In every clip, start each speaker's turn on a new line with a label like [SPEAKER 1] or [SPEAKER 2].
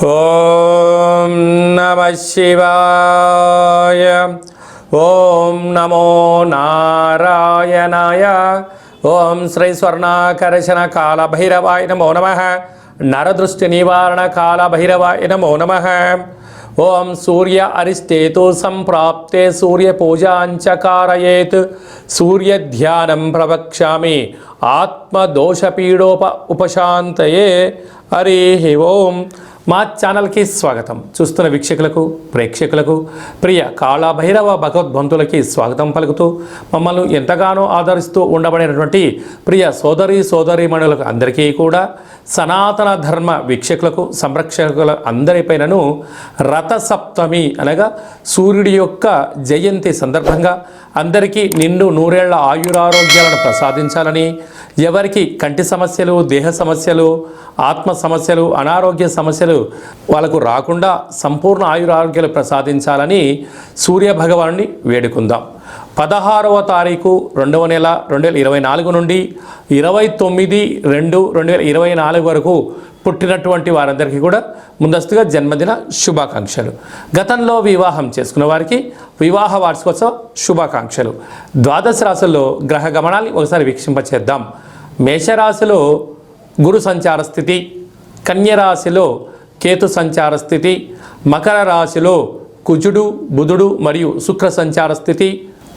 [SPEAKER 1] ఓం నమః శివాయ. ఓం నమో నారాయణాయ. ఓం శ్రీ స్వర్ణాకర్షణ కాల భైరవాయ నమో నమః. నరదృష్టి నివారణ కాల భైరవాయ నమో నమః. ఓం సూర్య అరిష్టేతు సంప్రాప్తే సూర్య పూజాంచ కారయేత్. సూర్య ధ్యానం ప్రవక్ష్యామి ఆత్మదోషపీడోప ఉపశాంతయే. హరి ఓం. మా ఛానల్కి స్వాగతం. చూస్తున్న వీక్షకులకు ప్రేక్షకులకు ప్రియ కాళభైరవ భగవద్బంతులకి స్వాగతం పలుకుతూ మమ్మల్ని ఎంతగానో ఆదరిస్తూ ఉండబడినటువంటి ప్రియ సోదరీమణులకు అందరికీ కూడా సనాతన ధర్మ వీక్షకులకు సంరక్షకుల అందరిపైనను రథసప్తమి అనగా సూర్యుడి యొక్క జయంతి సందర్భంగా అందరికీ నిండు నూరేళ్ల ఆయురారోగ్యాలను ప్రసాదించాలని, ఎవరికి కంటి సమస్యలు, దేహ సమస్యలు, ఆత్మ సమస్యలు, అనారోగ్య సమస్యలు వాళ్ళకు రాకుండా సంపూర్ణ ఆయురారోగ్యాలు ప్రసాదించాలని సూర్య భగవానుని వేడుకుందాం. 16వ తారీఖు 2వ నెల 2024 నుండి 29/2/2024 వరకు పుట్టినటువంటి వారందరికీ కూడా ముందస్తుగా జన్మదిన శుభాకాంక్షలు. గతంలో వివాహం చేసుకున్న వారికి వివాహ వార్షికోత్సవ శుభాకాంక్షలు. ద్వాదశ రాశుల్లో గ్రహ గమనాన్ని ఒకసారి వీక్షింపచేద్దాం. మేషరాశిలో గురు సంచార స్థితి, కన్యరాశిలో కేతు సంచార స్థితి, మకర రాశిలో కుజుడు, బుధుడు మరియు శుక్ర సంచార స్థితి,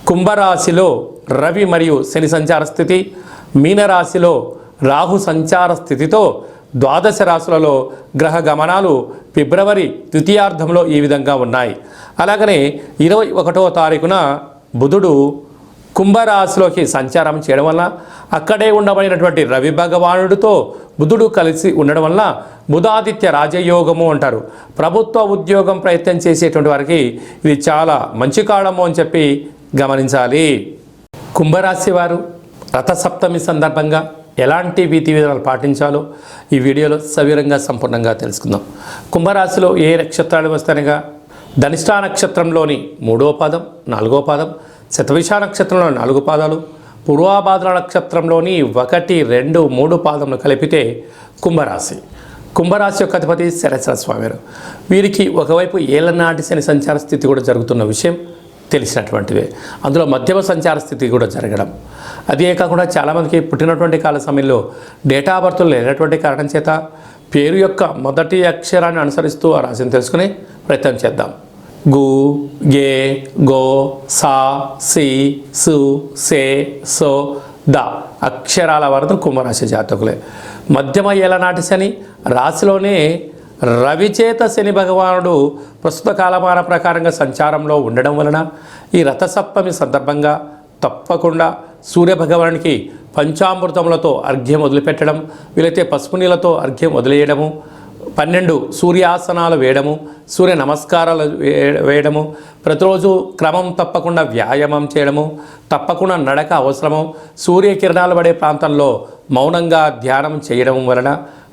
[SPEAKER 1] కుంభరాశిలో రవి మరియు శని సంచార స్థితి, మీనరాశిలో రాహు సంచార స్థితితో ద్వాదశ రాశులలో గ్రహ గమనాలు ఫిబ్రవరి ద్వితీయార్థంలో ఈ విధంగా ఉన్నాయి. అలాగనే 21వ తారీఖున బుధుడు కుంభరాశిలోకి సంచారం చేయడం వల్ల అక్కడే ఉండబడినటువంటి రవి భగవానుడితో బుధుడు కలిసి ఉండడం వల్ల బుధాదిత్య రాజయోగము అంటారు. ప్రభుత్వ ఉద్యోగం ప్రయత్నం చేసేటువంటి వారికి ఇది చాలా మంచి కాలము అని చెప్పి గమనించాలి. కుంభరాశి వారు రథసప్తమి సందర్భంగా ఎలాంటి విధి విధానాలు పాటించాలో ఈ వీడియోలో సవివరంగా సంపూర్ణంగా తెలుసుకుందాం. కుంభరాశిలో ఏ నక్షత్రాలు వస్తాయనగా ధనిష్ఠా నక్షత్రంలోని 3వ పాదం, 4వ పాదం, శతభిష నక్షత్రంలో 4 పాదాలు, పూర్వాభాద్ర నక్షత్రంలోని 1, 2, 3 పాదములు కలిపితే కుంభరాశి. కుంభరాశి యొక్క అధిపతి శనేశ్వర స్వామి. వీరికి ఒకవైపు ఏళ్ళనాటి శని సంచార స్థితి కూడా జరుగుతున్న విషయం తెలిసినటువంటిదే. అందులో మధ్యమ సంచార స్థితి కూడా జరగడం, అదే కాకుండా చాలామందికి పుట్టినటువంటి కాల సమయంలో డేటా ఆఫ్ బర్త్లు లేనటువంటి కారణం చేత పేరు యొక్క మొదటి అక్షరాన్ని అనుసరిస్తూ ఆ రాశిని తెలుసుకునే ప్రయత్నం చేద్దాం. గు, గే, గో, సా, సి, సు, సే, సో, ద అక్షరాల వరకు కుంభరాశి జాతకులే. మధ్యమ ఏళ్ళనాటి శని రాశిలోనే రవిచేత శని భగవానుడు ప్రస్తుత కాలమాన ప్రకారంగా సంచారంలో ఉండడం వలన ఈ రథసప్తమి సందర్భంగా తప్పకుండా సూర్యభగవానికి పంచామృతములతో అర్ఘ్యం వదిలిపెట్టడం, వీలైతే పసుపు నీళ్ళతో అర్ఘ్యం వదిలేయడము, 12 సూర్యాసనాలు వేయడము, సూర్య నమస్కారాలు వేయడము, ప్రతిరోజు క్రమం తప్పకుండా వ్యాయామం చేయడము, తప్పకుండా నడక అవసరము, సూర్యకిరణాలు పడే ప్రాంతంలో మౌనంగా ధ్యానం చేయడం వలన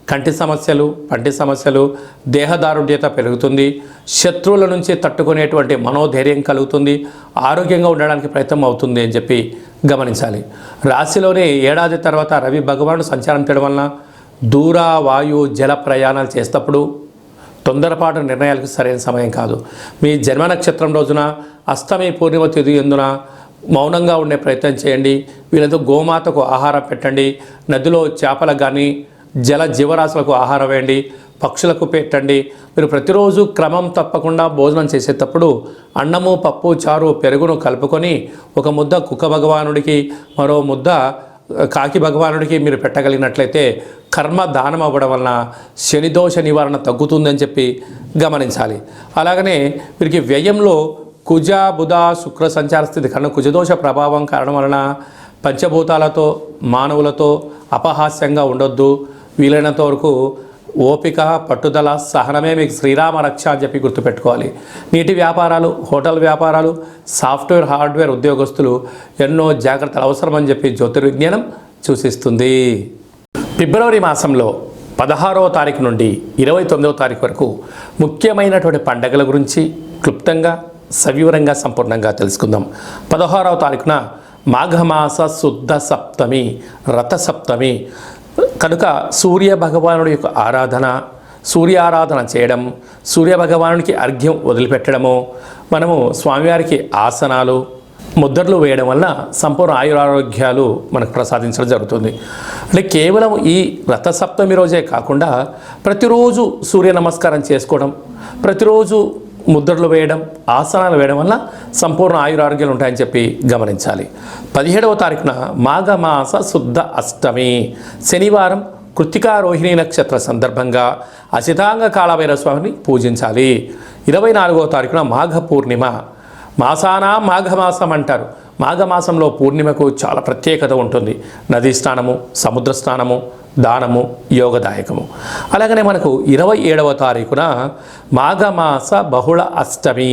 [SPEAKER 1] కంటి సమస్యలు, పంటి సమస్యలు, దేహదారుఢ్యత పెరుగుతుంది, శత్రువుల నుంచి తట్టుకునేటువంటి మనోధైర్యం కలుగుతుంది, ఆరోగ్యంగా ఉండడానికి ప్రయత్నం అవుతుంది అని చెప్పి గమనించాలి. రాశిలోనే ఏడాది తర్వాత రవి భగవానుడు సంచారం చేయడం వలన దూర, వాయు, జల ప్రయాణాలు చేసేటప్పుడు తొందరపాటు నిర్ణయాలకు సరైన సమయం కాదు. మీ జన్మ నక్షత్రం రోజున అష్టమి పూర్ణిమ తిథి ఎందున మౌనంగా ఉండే ప్రయత్నం చేయండి. వీళ్ళతో గోమాతకు ఆహారం పెట్టండి, నదిలో చేపలకు కానీ జల జీవరాశులకు ఆహారం వేయండి, పక్షులకు పెట్టండి. మీరు ప్రతిరోజు క్రమం తప్పకుండా భోజనం చేసేటప్పుడు అన్నము, పప్పు, చారు, పెరుగును కలుపుకొని ఒక ముద్ద కుక్క భగవానుడికి, మరో ముద్ద కాకి భగవానుడికి మీరు పెట్టగలిగినట్లయితే కర్మ దానం అవ్వడం వలన శనిదోష నివారణ తగ్గుతుందని చెప్పి గమనించాలి. అలాగనే వీరికి వ్యయంలో కుజ, బుధ, శుక్ర సంచార స్థితి కన్నా కుజదోష ప్రభావం కారణం వలన పంచభూతాలతో, మానవులతో అపహాస్యంగా ఉండొద్దు. వీలైనంత వరకు ఓపిక, పట్టుదల, సహనమే మీకు శ్రీరామ రక్ష అని చెప్పి గుర్తుపెట్టుకోవాలి. నీటి వ్యాపారాలు, హోటల్ వ్యాపారాలు, సాఫ్ట్వేర్, హార్డ్వేర్ ఉద్యోగస్తులు ఎన్నో జాగ్రత్తలు అవసరమని చెప్పి జ్యోతిర్విజ్ఞానం సూచిస్తుంది. ఫిబ్రవరి మాసంలో 16వ తారీఖు నుండి 29వ తారీఖు వరకు ముఖ్యమైనటువంటి పండగల గురించి క్లుప్తంగా సవివరంగా సంపూర్ణంగా తెలుసుకుందాం. 16వ తారీఖున మాఘమాస శుద్ధ సప్తమి, రథసప్తమి కనుక సూర్య భగవానుడి యొక్క ఆరాధన, సూర్యారాధన చేయడం, సూర్యభగవానునికి అర్ఘ్యం వదిలిపెట్టడము, మనము స్వామివారికి ఆసనాలు ముద్రలు వేయడం వలన సంపూర్ణ ఆయురారోగ్యాలు మనకు ప్రసాదించడం జరుగుతుంది. అంటే కేవలం ఈ రథసప్తమి రోజే కాకుండా ప్రతిరోజు సూర్య నమస్కారం చేసుకోవడం, ప్రతిరోజు ముద్రలు వేయడం, ఆసనాలు వేయడం వల్ల సంపూర్ణ ఆయురారోగ్యాలు ఉంటాయని చెప్పి గమనించాలి. 17వ తారీఖున మాఘమాస శుద్ధ అష్టమి శనివారం కృత్తికా రోహిణి నక్షత్ర సందర్భంగా అసితాంగ కాళభైరవ స్వామిని పూజించాలి. 24వ తారీఖున మాఘ పూర్ణిమ. మాసానా మాఘమాసం అంటారు. మాఘమాసంలో పూర్ణిమకు చాలా ప్రత్యేకత ఉంటుంది. నదీ స్నానము, సముద్ర స్నానము, దానము యోగదాయకము. అలాగనే మనకు 27వ తారీఖున మాఘమాస బహుళ అష్టమి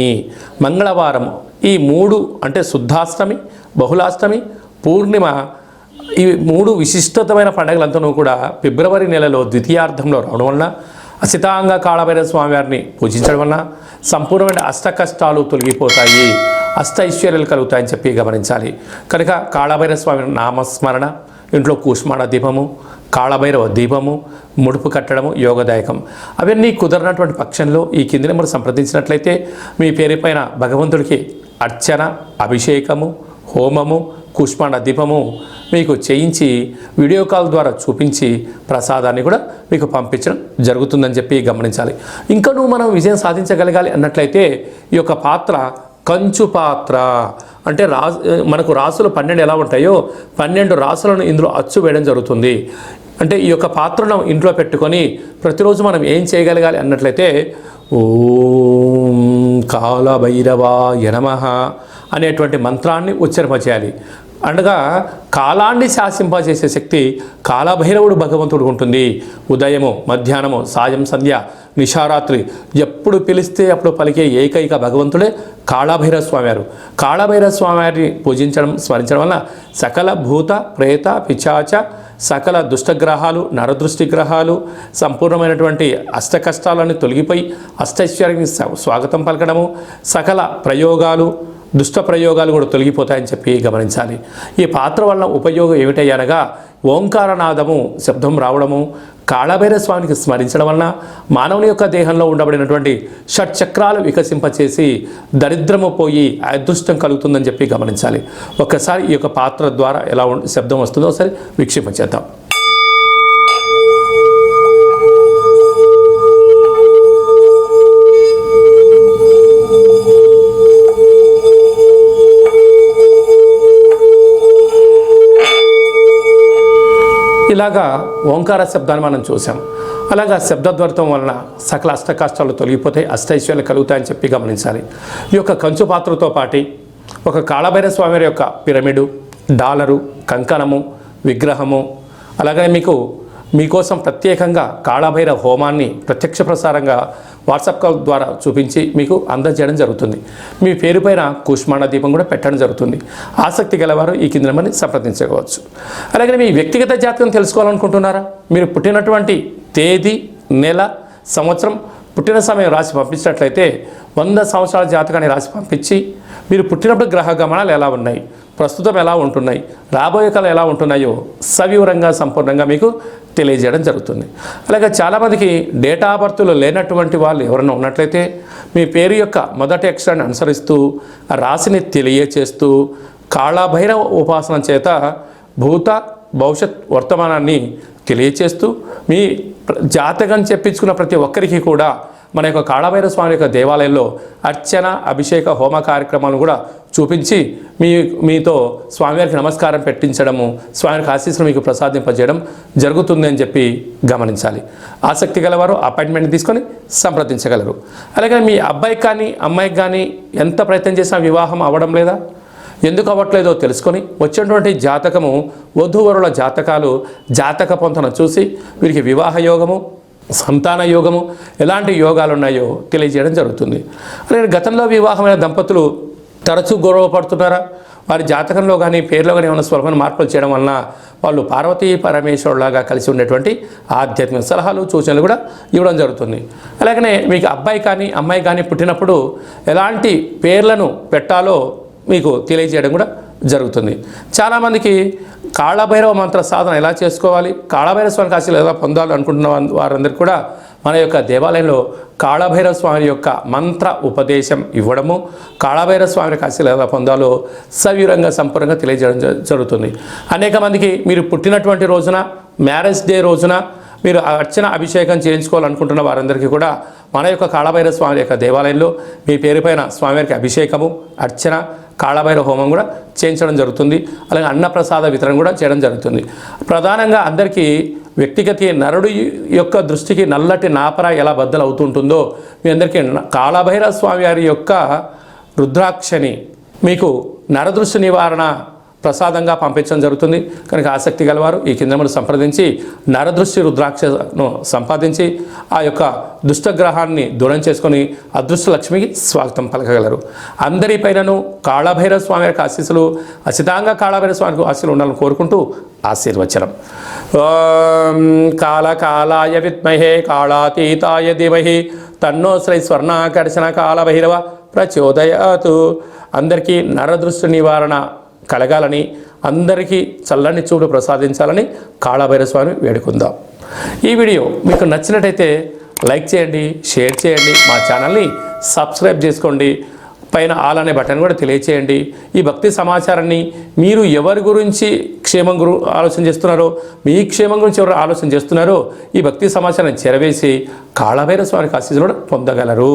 [SPEAKER 1] మంగళవారం. ఈ 3 అంటే శుద్ధాష్టమి, బహుళాష్టమి, పూర్ణిమ, ఈ 3 విశిష్టమైన పండుగలంతా కూడా ఫిబ్రవరి నెలలో ద్వితీయార్థంలో రావడం వలన అసితాంగ కాళభైరవ స్వామివారిని పూజించడం వలన సంపూర్ణమైన అష్ట కష్టాలు తొలగిపోతాయి, అష్ట ఐశ్వర్యాలు కలుగుతాయని చెప్పి గమనించాలి. కనుక కాళభైరవ స్వామి నామస్మరణ, ఇంట్లో కూష్మాణ దీపము, కాళభైరవ దీపము, ముడుపు కట్టడము యోగదాయకం. అవన్నీ కుదరనటువంటి పక్షంలో ఈ కింది నెంబర్ సంప్రదించినట్లయితే మీ పేరు పైన భగవంతుడికి అర్చన, అభిషేకము, హోమము, కూష్మాండ దీపము మీకు చేయించి వీడియో కాల్ ద్వారా చూపించి ప్రసాదాన్ని కూడా మీకు పంపించడం జరుగుతుందని చెప్పి గమనించాలి. ఇంకనూ మనం విజయం సాధించగలగాలి అన్నట్లయితే ఈ యొక్క పాత్ర కంచు పాత్ర అంటే మనకు రాసులు 12 ఎలా ఉంటాయో 12 రాసులను ఇందులో అచ్చు వేయడం జరుగుతుంది. అంటే ఈ యొక్క పాత్రను ఇంట్లో పెట్టుకొని ప్రతిరోజు మనం ఏం చేయగలగాలి అన్నట్లయితే ఓం కాళభైరవాయ నమః అనేటువంటి మంత్రాన్ని ఉచ్చరింపచేయాలి. అనగా కాలాన్ని శాసింపజేసే శక్తి కాళభైరవుడు భగవంతుడు ఉంటుంది. ఉదయము, మధ్యాహ్నము, సాయం, సంధ్య, నిశారాత్రి ఎప్పుడు పిలిస్తే అప్పుడు పలికే ఏకైక భగవంతుడే కాళభైరవ స్వామివారు. కాళభైరవ స్వామివారిని పూజించడం, స్మరించడం వల్ల సకల భూత ప్రేత పిశాచ సకల దుష్టగ్రహాలు, నరదృష్టి గ్రహాలు, సంపూర్ణమైనటువంటి అష్ట కష్టాలను తొలగిపోయి అష్టైశ్వర్యానికి స్వాగతం పలకడము, సకల ప్రయోగాలు, దుష్ట ప్రయోగాలు కూడా తొలగిపోతాయని చెప్పి గమనించాలి. ఈ పాత్ర వలన ఉపయోగం ఏమిటయ్యనగా ఓంకారనాదము శబ్దం రావడము, కాళభైరవ స్వామికి స్మరించడం వలన మానవుని యొక్క దేహంలో ఉండబడినటువంటి షట్చక్రాలు వికసింపచేసి దరిద్రము పోయి అదృష్టం కలుగుతుందని చెప్పి గమనించాలి. ఒక్కసారి ఈ యొక్క పాత్ర ద్వారా ఎలా శబ్దం వస్తుందో ఒకసారి వీక్షింపచేద్దాం. ఇలాగా ఓంకార శబ్దాన్ని మనం చూసాం. అలాగా శబ్దద్వర్థం వలన సకల అష్ట కష్టాలు తొలగిపోతాయి, అష్టైశ్వర్యాలు కలుగుతాయని చెప్పి గమనించాలి. ఈ యొక్క కంచు పాత్రతో పాటు ఒక కాళభైరవ స్వామి యొక్క పిరమిడు, డాలరు, కంకణము, విగ్రహము, అలాగే మీకోసం ప్రత్యేకంగా కాళభైరవ హోమాన్ని ప్రత్యక్ష ప్రసారంగా వాట్సాప్ కాల్ ద్వారా చూపించి మీకు అందజేయడం జరుగుతుంది. మీ పేరు పైన కూష్మాండ దీపం కూడా పెట్టడం జరుగుతుంది. ఆసక్తి గలవారు ఈ కింద నెంబర్ని సంప్రదించవచ్చు. అలాగే మీ వ్యక్తిగత జాతకం తెలుసుకోవాలనుకుంటున్నారా? మీరు పుట్టినటువంటి తేదీ, నెల, సంవత్సరం, పుట్టిన సమయం రాసి పంపించినట్లయితే 100 సంవత్సరాల జాతకాన్ని రాసి పంపించి మీరు పుట్టినప్పుడు గ్రహ గమనాలు ఎలా ఉన్నాయి, ప్రస్తుతం ఎలా ఉంటున్నాయి, రాబోయే కాలం ఎలా ఉంటున్నాయో సవివరంగా సంపూర్ణంగా మీకు తెలియజేయడం జరుగుతుంది. అలాగే చాలామందికి డేటా ఆఫ్ బర్త్లో లేనటువంటి వాళ్ళు ఎవరైనా ఉన్నట్లయితే మీ పేరు యొక్క మొదటి అక్షరాన్ని అనుసరిస్తూ ఆ రాశిని తెలియచేస్తూ కాళభైరవ ఉపాసన చేత భూత భవిష్యత్ వర్తమానాన్ని తెలియచేస్తూ మీ జాతకం చెప్పించుకున్న ప్రతి ఒక్కరికి కూడా మన యొక్క కాళభైరవ స్వామి యొక్క దేవాలయంలో అర్చన, అభిషేక, హోమ కార్యక్రమాలను కూడా చూపించి మీతో స్వామివారికి నమస్కారం పెట్టించడము, స్వామివారికి ఆశీస్సులు మీకు ప్రసాదింపజేయడం జరుగుతుంది అని చెప్పి గమనించాలి. ఆసక్తి గలవారు అపాయింట్మెంట్ తీసుకొని సంప్రదించగలరు. అలాగే మీ అబ్బాయికి కానీ అమ్మాయికి కానీ ఎంత ప్రయత్నం చేసినా వివాహం అవ్వడం లేదా, ఎందుకు అవ్వట్లేదో తెలుసుకొని వచ్చినటువంటి జాతకము, వధూవరుల జాతకాలు, జాతక పొంతన చూసి వీరికి వివాహ యోగము, సంతాన యోగము, ఎలాంటి యోగాలు ఉన్నాయో తెలియజేయడం జరుగుతుంది. అలాగే గతంలో వివాహమైన దంపతులు తరచూ గొడవ పడుతున్నారా? వారి జాతకంలో కానీ పేరులో కానీ ఏమైనా స్వల్పమైన మార్పులు చేయడం వలన వాళ్ళు పార్వతీ పరమేశ్వరులాగా కలిసి ఉండేటువంటి ఆధ్యాత్మిక సలహాలు, సూచనలు కూడా ఇవ్వడం జరుగుతుంది. అలాగనే మీకు అబ్బాయి కానీ అమ్మాయి కానీ పుట్టినప్పుడు ఎలాంటి పేర్లను పెట్టాలో మీకు తెలియజేయడం కూడా జరుగుతుంది. చాలామందికి కాళభైరవ మంత్ర సాధన ఎలా చేసుకోవాలి, కాళభైరవ స్వామి ఆశీస్సులు ఎలా పొందాలి అనుకుంటున్న వారందరికీ కూడా మన యొక్క దేవాలయంలో కాళభైరవ స్వామి యొక్క మంత్ర ఉపదేశం ఇవ్వడము, కాళభైరవ స్వామి యొక్క ఆశీస్సులు ఎలా పొందాలో సవివరంగా సంపూర్ణంగా తెలియజేయడం జరుగుతుంది. అనేక మందికి మీరు పుట్టినటువంటి రోజున, మ్యారేజ్ డే రోజున మీరు అర్చన అభిషేకం చేయించుకోవాలనుకుంటున్న వారందరికీ కూడా మన యొక్క కాళభైరవ స్వామి యొక్క దేవాలయంలో మీ పేరు పైన స్వామివారికి అభిషేకము, అర్చన, కాళభైరవ హోమం కూడా చేయించడం జరుగుతుంది. అలాగే అన్నప్రసాద వితరణ కూడా చేయడం జరుగుతుంది. ప్రధానంగా అందరికీ వ్యక్తిగత నరుడు యొక్క దృష్టికి నల్లటి నాపర ఎలా బద్దలు అవుతుంటుందో మీ అందరికీ కాళభైరవ స్వామి వారి యొక్క రుద్రాక్షని మీకు నరదృష్టి నివారణ ప్రసాదంగా పంపించడం జరుగుతుంది. కనుక ఆసక్తి గలవారు ఈ కిందమును సంప్రదించి నరదృష్టి రుద్రాక్షను సంపాదించి ఆ యొక్క దుష్టగ్రహాన్ని దూరం చేసుకొని అదృష్ట లక్ష్మికి స్వాగతం పలకగలరు. అందరిపైనను కాళభైరవ స్వామి యొక్క ఆశీస్సులు, అసితంగా కాళభైరవ స్వామికి ఆశీస్సులు ఉండాలని కోరుకుంటూ ఆశీర్వచనం. ఓం కాళకాలాయ విద్మహే కాళాతీతాయ ధీమహి తన్నో శ్రీ స్వర్ణాకర్షణ కాళభైరవ ప్రచోదయాతు. అందరికీ నరదృష్టి నివారణ కలగాలని, అందరికీ చల్లని చూడు ప్రసాదించాలని కాళభైరవ స్వామిని వేడుకుందాం. ఈ వీడియో మీకు నచ్చినట్టయితే లైక్ చేయండి, షేర్ చేయండి, మా ఛానల్ని సబ్స్క్రైబ్ చేసుకోండి, పైన ఆల్ అనే బటన్ కూడా తెలియచేయండి. ఈ భక్తి సమాచారాన్ని మీరు ఎవరి గురించి క్షేమం ఆలోచన చేస్తున్నారో, మీ క్షేమం గురించి ఎవరు ఆలోచన చేస్తున్నారో ఈ భక్తి సమాచారాన్ని చేరవేసి కాళభైరవ స్వామికి ఆశీస్సులు కూడా పొందగలరు.